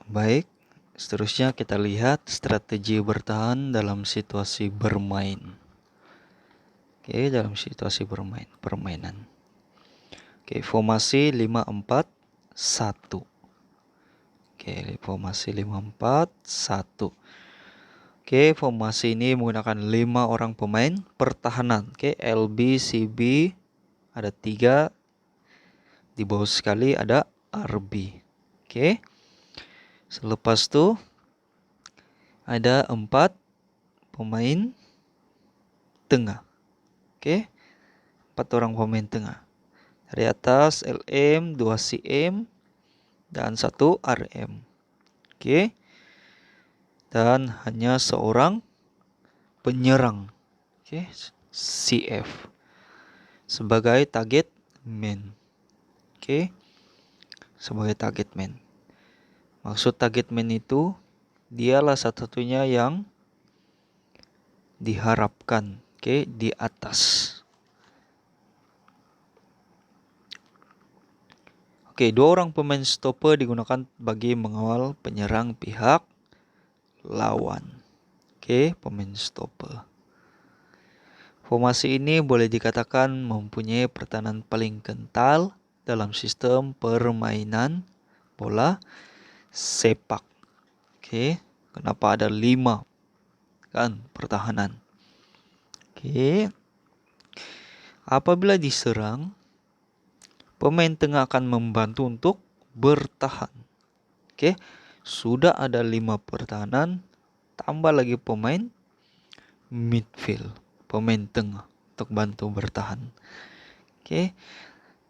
Baik, seterusnya kita lihat strategi bertahan dalam situasi bermain. Oke, dalam situasi permainan. Oke, formasi 5-4-1. Oke, formasi 5-4-1. Oke, formasi ini menggunakan 5 orang pemain pertahanan. Oke, LB, CB ada 3. Di bawah sekali ada RB. Oke. Selepas itu ada 4 pemain tengah. Oke. 4 orang pemain tengah. Dari atas LM, 2 CM dan 1 RM. Oke. Dan hanya seorang penyerang. Oke, CF sebagai target man. Oke. Sebagai target man. Maksud target man itu dialah satu-satunya yang diharapkan, di atas. Oke, 2 orang pemain stopper digunakan bagi mengawal penyerang pihak lawan. Oke, pemain stopper. Formasi ini boleh dikatakan mempunyai pertahanan paling kental dalam sistem permainan bola sepak. Oke, kenapa ada 5 kan pertahanan? Oke. Apabila diserang, pemain tengah akan membantu untuk bertahan. Oke, sudah ada 5 pertahanan, tambah lagi pemain midfield, pemain tengah untuk bantu bertahan. Oke,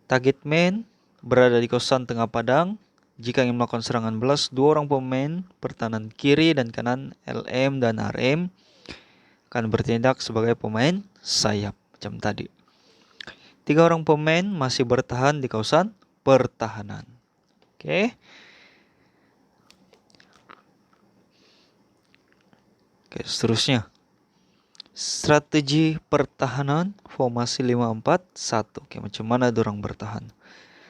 target man berada di kawasan tengah padang. Jika ingin melakukan serangan balas, 2 orang pemain pertahanan kiri dan kanan LM dan RM akan bertindak sebagai pemain sayap macam tadi. 3 orang pemain masih bertahan di kawasan pertahanan. Oke. Oke, seterusnya. Strategi pertahanan formasi 5-4-1. Oke, macam mana dorang bertahan?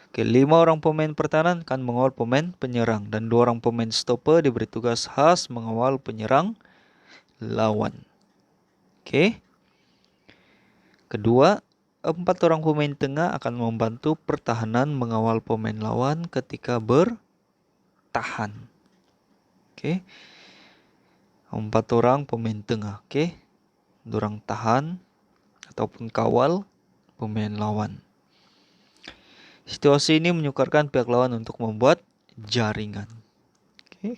Oke, 5 orang pemain pertahanan akan mengawal pemain penyerang dan 2 orang pemain stopper diberi tugas khas mengawal penyerang lawan. Oke. Kedua, 4 orang pemain tengah akan membantu pertahanan mengawal pemain lawan ketika bertahan. Oke. 4 orang pemain tengah, oke. Dorang tahan ataupun kawal pemain lawan. Situasi ini menyukarkan pihak lawan untuk membuat jaringan. Oke.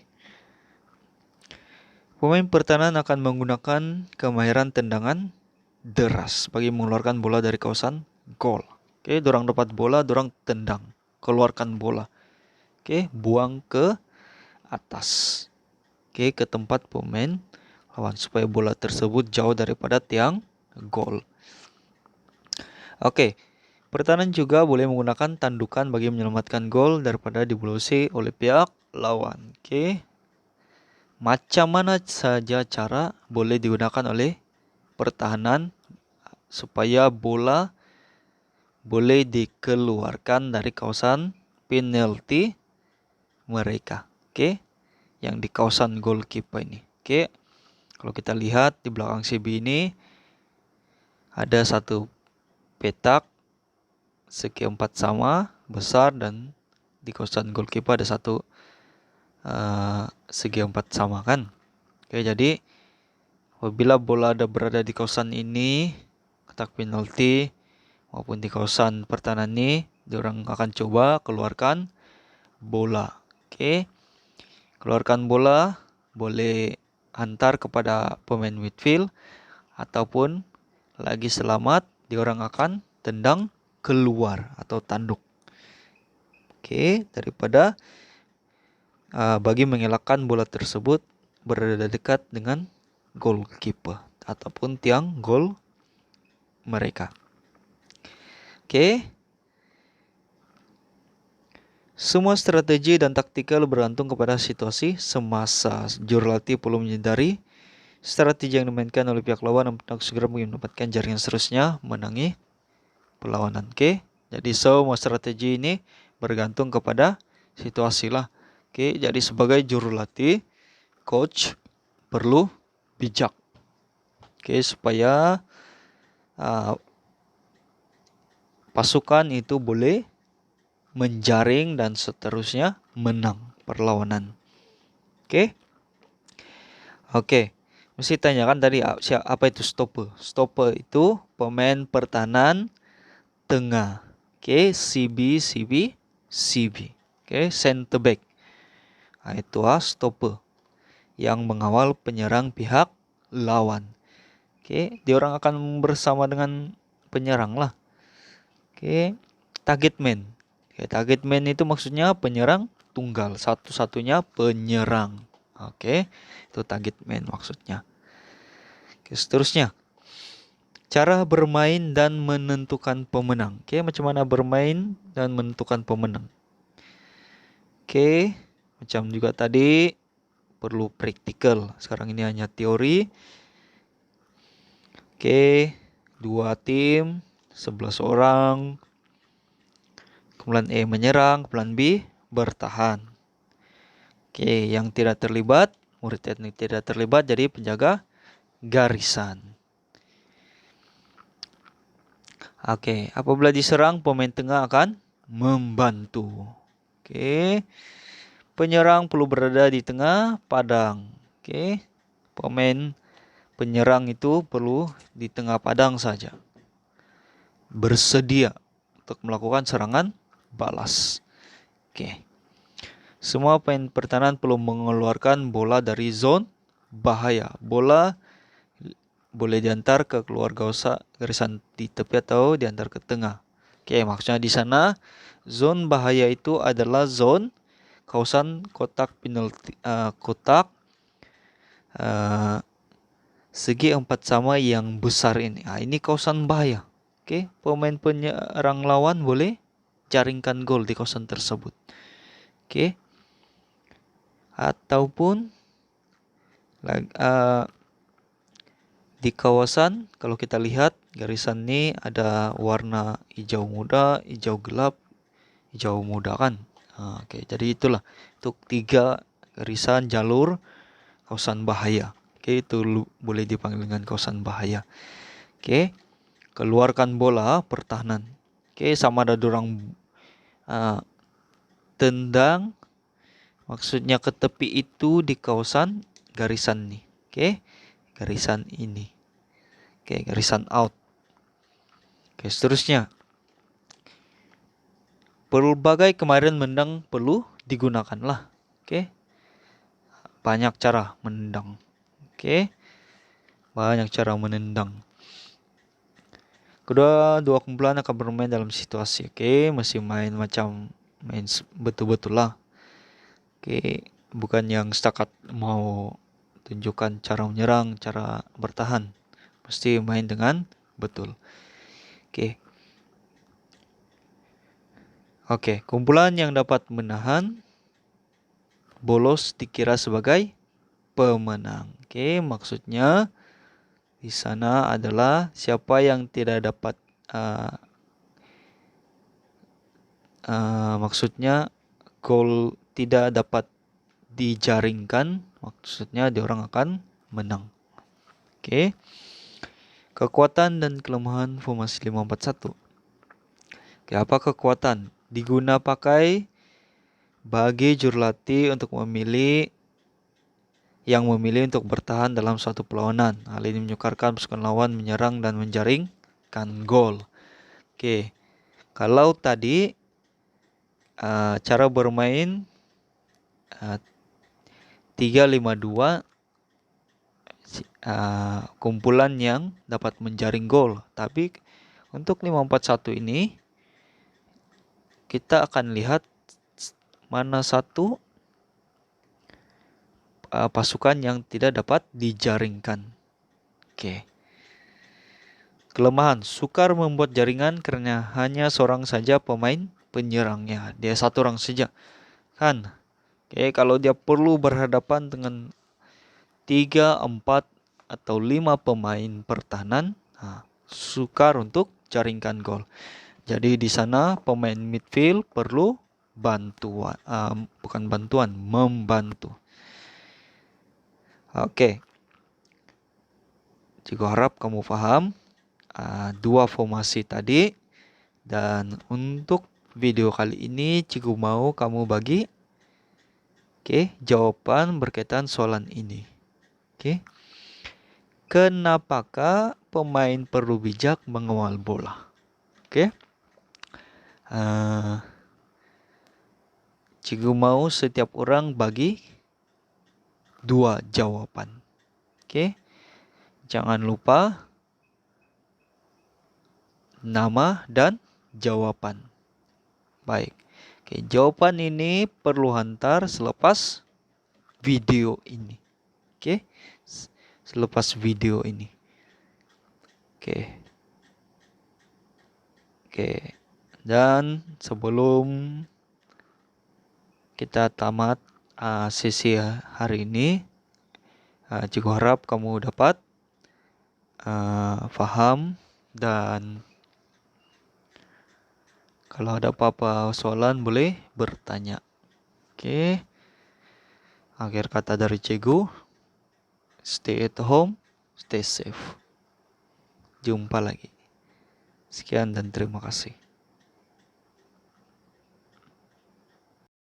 Pemain pertahanan akan menggunakan kemahiran tendangan deras bagi mengeluarkan bola dari kawasan gol. Oke, dorang dapat bola, dorang tendang, keluarkan bola. Oke, buang ke atas. Oke, ke tempat pemain lawan supaya bola tersebut jauh daripada tiang gol. Oke, pertahanan juga boleh menggunakan tandukan bagi menyelamatkan gol daripada dibolos oleh pihak lawan. Oke. Macam mana saja cara boleh digunakan oleh pertahanan supaya bola boleh dikeluarkan dari kawasan penalti mereka. Oke. Yang di kawasan goalkeeper ini. Oke. Kalau kita lihat di belakang CB ini ada satu petak segi 4 sama besar dan di kawasan goalkeeper ada satu segi 4 sama kan. Oke, jadi apabila bola ada berada di kawasan ini, kotak penalti maupun di kawasan pertahanan ini, diorang akan coba keluarkan bola. Oke. Keluarkan bola boleh hantar kepada pemain midfield ataupun lagi selamat diorang akan tendang keluar atau tanduk. Oke, daripada bagi mengelakkan bola tersebut berada dekat dengan goalkeeper ataupun tiang gol mereka. Oke. Semua strategi dan taktikal bergantung kepada situasi semasa. Jurulatih perlu menyadari strategi yang dimainkan oleh pihak lawan untuk segera mendapatkan jaringan seterusnya menangi perlawanan. Oke. Jadi semua strategi ini bergantung kepada situasi lah. Oke, jadi sebagai juru latih, coach perlu bijak. Oke, supaya pasukan itu boleh menjaring dan seterusnya menang perlawanan. Oke? Oke. Mesti tanyakan tadi apa itu stopper. Stopper itu pemain pertahanan tengah. Oke, CB, CB, CB. Oke, center back. Nah, itu stopper yang mengawal penyerang pihak lawan. Oke, dia orang akan bersama dengan penyerang lah. Oke, target man. Oke, target man itu maksudnya penyerang tunggal, satu-satunya penyerang. Oke, itu target man maksudnya. Oke, seterusnya. Cara bermain dan menentukan pemenang. Oke, macam mana bermain dan menentukan pemenang. Oke, macam juga tadi perlu praktikal. Sekarang ini hanya teori. Oke, 2 tim, 11 orang. Kumpulan E menyerang, kumpulan B bertahan. Oke, yang tidak terlibat, murid teknik tidak terlibat jadi penjaga garisan. Oke, apabila diserang, pemain tengah akan membantu. Oke, penyerang perlu berada di tengah padang. Oke, pemain penyerang itu perlu di tengah padang saja. Bersedia untuk melakukan serangan balas. Oke. Semua pemain pertahanan perlu mengeluarkan bola dari zone bahaya. Bola boleh diantar ke keluar garisan di tepi atau diantar ke tengah. Oke, maksudnya di sana zone bahaya itu adalah zone kawasan kotak penalti, kotak segi 4 sama yang besar ini. Ini kawasan bahaya. Oke, pemain penyerang lawan boleh jaringkan gol di kawasan tersebut. Oke. Ataupun di kawasan, kalau kita lihat garisan ini ada warna hijau muda, hijau gelap, hijau muda kan. Oke, jadi itulah untuk 3 garisan jalur kawasan bahaya. Oke, itu boleh dipanggil dengan kawasan bahaya. Oke, keluarkan bola pertahanan. Oke, sama ada dorang tendang, maksudnya ke tepi itu di kawasan garisan nih. Oke, garisan ini. Oke, garisan out. Oke, seterusnya. Pelbagai kemarin mendang perlu digunakan lah. Oke. Banyak cara menendang. Oke. Banyak cara menendang. Kedua, dua kumpulan akan bermain dalam situasi. Oke, mesti main betul-betul lah. Oke, bukan yang setakat mau tunjukkan cara menyerang, cara bertahan. Mesti main dengan betul. Oke. Oke, kumpulan yang dapat menahan bolos dikira sebagai pemenang. Oke, maksudnya di sana adalah siapa yang tidak dapat maksudnya gol tidak dapat dijaringkan, maksudnya diorang akan menang. Oke. Kekuatan dan kelemahan formasi 541. Oke, apa kekuatan? Diguna pakai bagi jurulatih untuk memilih untuk bertahan dalam suatu perlawanan. Hal ini menyukarkan pasukan lawan menyerang dan menjaringkan gol. Oke, kalau tadi cara bermain 3-5-2 kumpulan yang dapat menjaring gol. Tapi untuk 541 ini kita akan lihat mana satu pasukan yang tidak dapat dijaringkan. Oke. Kelemahan, sukar membuat jaringan karena hanya seorang saja pemain penyerangnya. Dia satu orang saja. Kan? Oke, kalau dia perlu berhadapan dengan 3, 4 atau 5 pemain pertahanan, sukar untuk jaringkan gol. Jadi di sana pemain midfield perlu bantuan, bukan bantuan, membantu. Oke, cikgu harap kamu paham dua formasi tadi. Dan untuk video kali ini cikgu mau kamu bagi jawaban berkaitan soalan ini. Kenapakah pemain perlu bijak mengawal bola? Cikgu mau setiap orang bagi 2 jawaban. Jangan lupa nama dan jawaban. Baik. Jawaban ini perlu hantar selepas video ini. Selepas video ini. Dan sebelum kita tamat sesi hari ini, cikgu harap kamu dapat paham, dan kalau ada apa-apa soalan boleh bertanya. Akhir kata dari cikgu, stay at home, stay safe. Jumpa lagi. Sekian dan terima kasih.